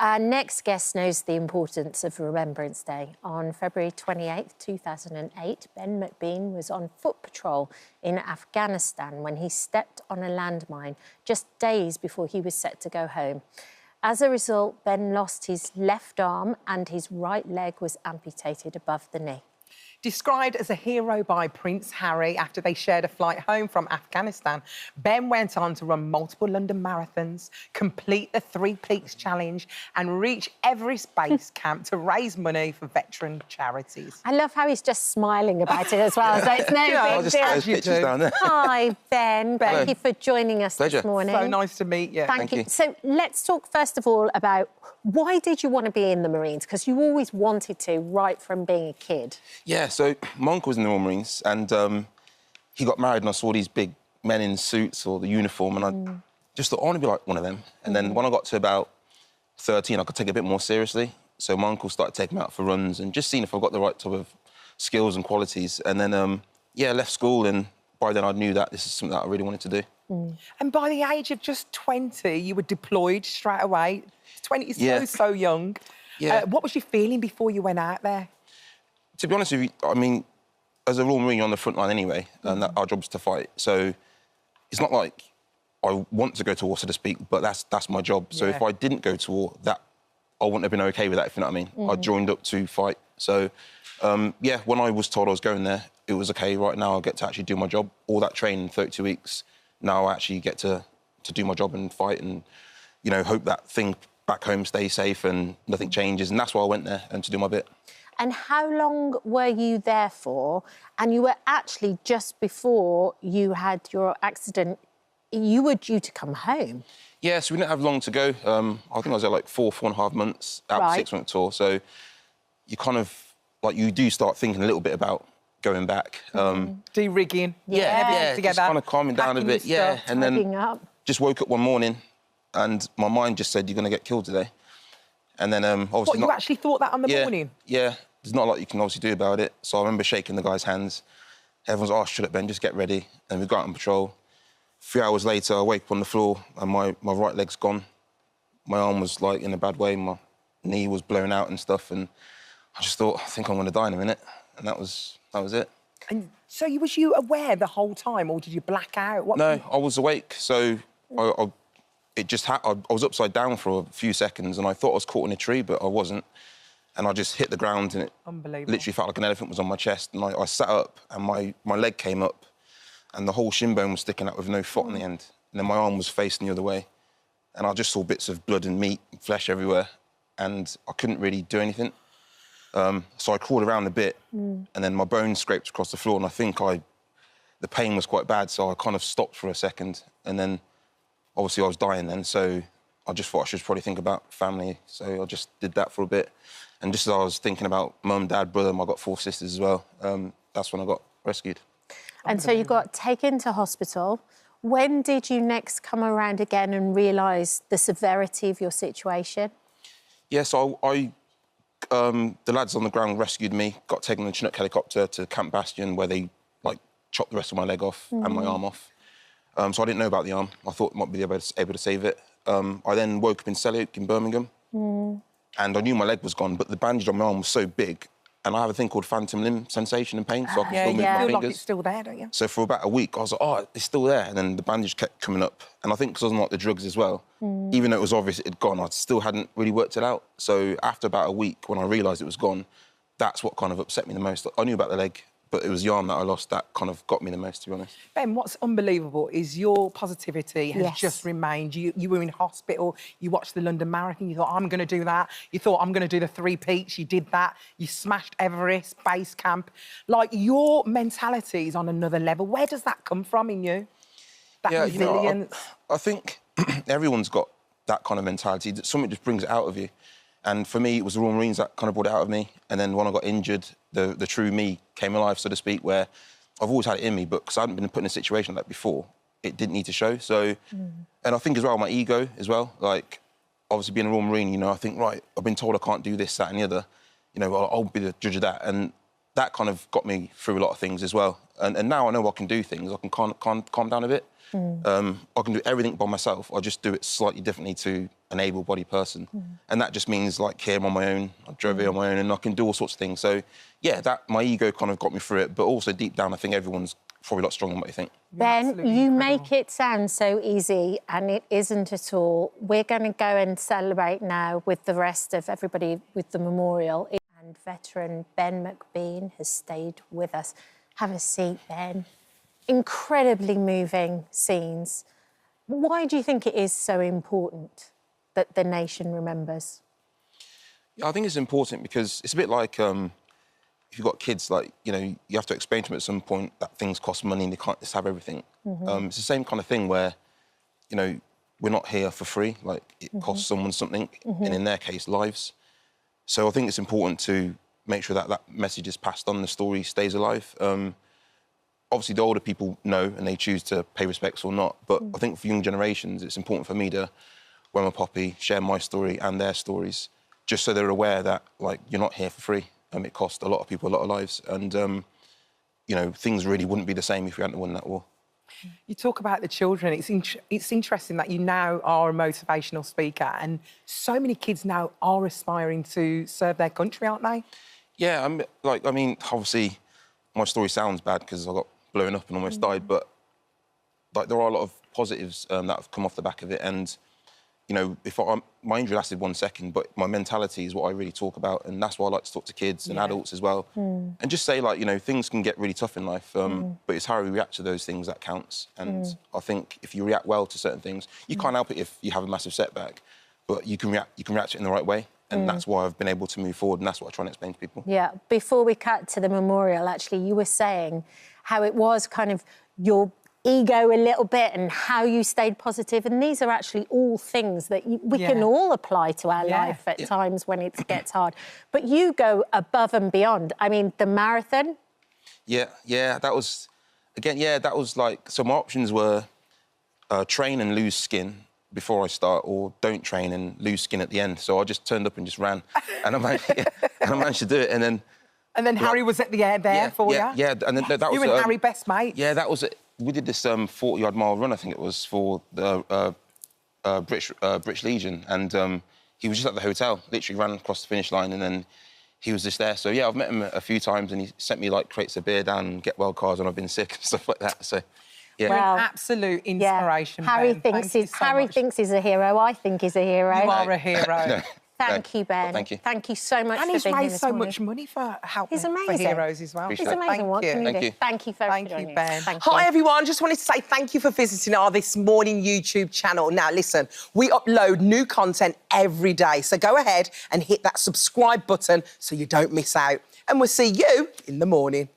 Our next guest knows the importance of Remembrance Day. On February 28th, 2008, Ben McBean was on foot patrol in Afghanistan when he stepped on a landmine just days before he was set to go home. As a result, Ben lost his left arm and his right leg was amputated above the knee. Described as a hero by Prince Harry after they shared a flight home from Afghanistan, Ben went on to run multiple London marathons, complete the Three Peaks Challenge and reach Everest base camp to raise money for veteran charities. I love how he's just smiling about it as well, so it's no big deal. Those pictures down there. Hi, Ben. Thank you for joining us Pleasure. this morning. So nice to meet you. Thank you. So let's talk first of all about why did you want to be in the Marines? Because you always wanted to, right from being a kid. Yeah, so my uncle was in the Royal Marines and he got married and I saw these big men in suits or the uniform and I just thought, I want to be like one of them. And then when I got to about 13, I could take it a bit more seriously. So my uncle started taking me out for runs and just seeing if I got the right type of skills and qualities. And then, yeah, left school and by then I knew that this is something that I really wanted to do. And by the age of just 20, you were deployed straight away. 20 is so young. Yeah. What was you feeling before you went out there? To be honest with you, I mean, as a Royal Marine, you're on the front line anyway, and our job is to fight. So it's not like I want to go to war, so to speak, but that's my job. So if I didn't go to war, that I wouldn't have been okay with that, if you know what I mean. I joined up to fight. So, yeah, when I was told I was going there, it was okay, right now I get to actually do my job. All that training, 32 weeks, now I actually get to do my job and fight and, you know, hope that thing back home stays safe and nothing changes. And that's why I went there, and to do my bit. And how long were you there for? And you were actually, just before you had your accident, you were due to come home. Yeah, so we didn't have long to go. I think I was there like 4.5 months, out of a 6-month tour. So you kind of, like, you do start thinking a little bit about going back. De-rigging. Yeah, together, just kind of calming down a bit. Yeah, and then just woke up one morning and my mind just said, you're going to get killed today. And then, obviously... What, you actually thought that on the morning? Yeah, there's not a lot you can obviously do about it. So I remember shaking the guy's hands. Everyone's like, oh, shut up, Ben, just get ready. And we got out on patrol. 3 hours later, I wake up on the floor and my right leg's gone. My arm was, like, in a bad way. My knee was blown out and stuff. And I just thought, I think I'm going to die in a minute. And that was it. And so was you aware the whole time, or did you black out? No, I was awake. So it just I was upside down for a few seconds and I thought I was caught in a tree, but I wasn't. And I just hit the ground and it literally felt like an elephant was on my chest. And I sat up and my leg came up and the whole shin bone was sticking out with no foot on the end. And then my arm was facing the other way. And I just saw bits of blood and meat and flesh everywhere. And I couldn't really do anything. So I crawled around a bit and then my bones scraped across the floor and I think the pain was quite bad, so I kind of stopped for a second. And then obviously I was dying then, so I just thought I should probably think about family. So I just did that for a bit. And just as I was thinking about mum, dad, brother, I got 4 sisters as well, that's when I got rescued. And so you got taken to hospital. When did you next come around again and realise the severity of your situation? Yeah, so the lads on the ground rescued me, got taken in the Chinook helicopter to Camp Bastion where they, like, chopped the rest of my leg off and my arm off. So I didn't know about the arm. I thought I might be able to save it. I then woke up in Selyoke in Birmingham and I knew my leg was gone, but the bandage on my arm was so big and I have a thing called phantom limb sensation and pain, so I can still move my fingers. Like it's still there, don't you? So for about a week, I was like, oh, it's still there. And then the bandage kept coming up. And I think because I was on like the drugs as well, even though it was obvious it had gone, I still hadn't really worked it out. So after about a week, when I realised it was gone, that's what kind of upset me the most. I knew about the leg, but it was the arm that I lost that kind of got me the most, to be honest. Ben, what's unbelievable is your positivity has just remained. You were in hospital, you watched the London Marathon, you thought, I'm going to do that. You thought, I'm going to do the 3 Peaks, you did that. You smashed Everest, base camp. Like, your mentality is on another level. Where does that come from in you? That resilience? You know, I think everyone's got that kind of mentality. Something just brings it out of you. And for me, it was the Royal Marines that kind of brought it out of me. And then when I got injured, the true me came alive, so to speak, where I've always had it in me, but because I hadn't been put in a situation like that before, it didn't need to show. So, and I think as well, my ego as well, like, obviously being a Royal Marine, you know, I think, right, I've been told I can't do this, that and the other, you know, I'll be the judge of that. And that kind of got me through a lot of things as well. And now I know I can do things, I can calm down a bit. I can do everything by myself. I just do it slightly differently to an able-bodied person. And that just means, like, here I'm on my own, I drove here on my own, and I can do all sorts of things. So, yeah, my ego kind of got me through it, but also deep down, I think everyone's probably a lot stronger than what you think. Ben, you make it sound so easy, and it isn't at all. We're going to go and celebrate now with the rest of everybody with the memorial. And veteran Ben McBean has stayed with us. Have a seat, Ben. Incredibly moving scenes. Why do you think it is so important that the nation remembers? Yeah, I think it's important because it's a bit like if you've got kids, like, you know, you have to explain to them at some point that things cost money and they can't just have everything. It's the same kind of thing where, you know, we're not here for free. Like, it costs someone something, and in their case, lives. So I think it's important to make sure that that message is passed on, the story stays alive. Obviously, the older people know and they choose to pay respects or not, but I think for young generations, it's important for me to wear my poppy, share my story and their stories, just so they're aware that, like, you're not here for free. It cost a lot of people a lot of lives, and, you know, things really wouldn't be the same if we hadn't won that war. You talk about the children. It's interesting that you now are a motivational speaker, and so many kids now are aspiring to serve their country, aren't they? Yeah, I mean, obviously, my story sounds bad because I got blown up and almost died, but, like, there are a lot of positives that have come off the back of it, and, you know, my injury lasted 1 second, but my mentality is what I really talk about, and that's why I like to talk to kids and adults as well. And just say, like, you know, things can get really tough in life, but it's how we react to those things that counts. And I think if you react well to certain things, you can't help it if you have a massive setback, but you can react to it in the right way. And that's why I've been able to move forward, and that's what I try and explain to people. Yeah, before we cut to the memorial, actually, you were saying how it was kind of your ego a little bit and how you stayed positive, and these are actually all things that we can all apply to our life at times when it gets hard. But you go above and beyond. I mean, the marathon. Yeah, that was, again, that was like, so my options were train and lose skin before I start, or don't train and lose skin at the end. So I just turned up and just ran, and I managed to do it. And then Harry was at the end there for you. Yeah, and then that was you and Harry best mates. Yeah, that was it. We did this 40-yard mile run, I think it was, for the British Legion, and he was just at the hotel, literally ran across the finish line, and then he was just there. So, yeah, I've met him a few times, and he sent me, like, crates of beer down and get well cards when I've been sick and stuff like that, so... Yeah. Well, absolute inspiration, Harry Ben. thinks he's a hero. I think he's a hero. You are a hero. No. Thank you, Ben. Thank you. Thank you so much for being here this And he's raised so morning. much money for helping He's amazing. for heroes as well. He's amazing. What can you do? Thank you for Thank joining you, Ben. us. Thank you. Hi, everyone. Just wanted to say thank you for visiting our This Morning YouTube channel. Now, listen, we upload new content every day, so go ahead and hit that subscribe button so you don't miss out. And we'll see you in the morning.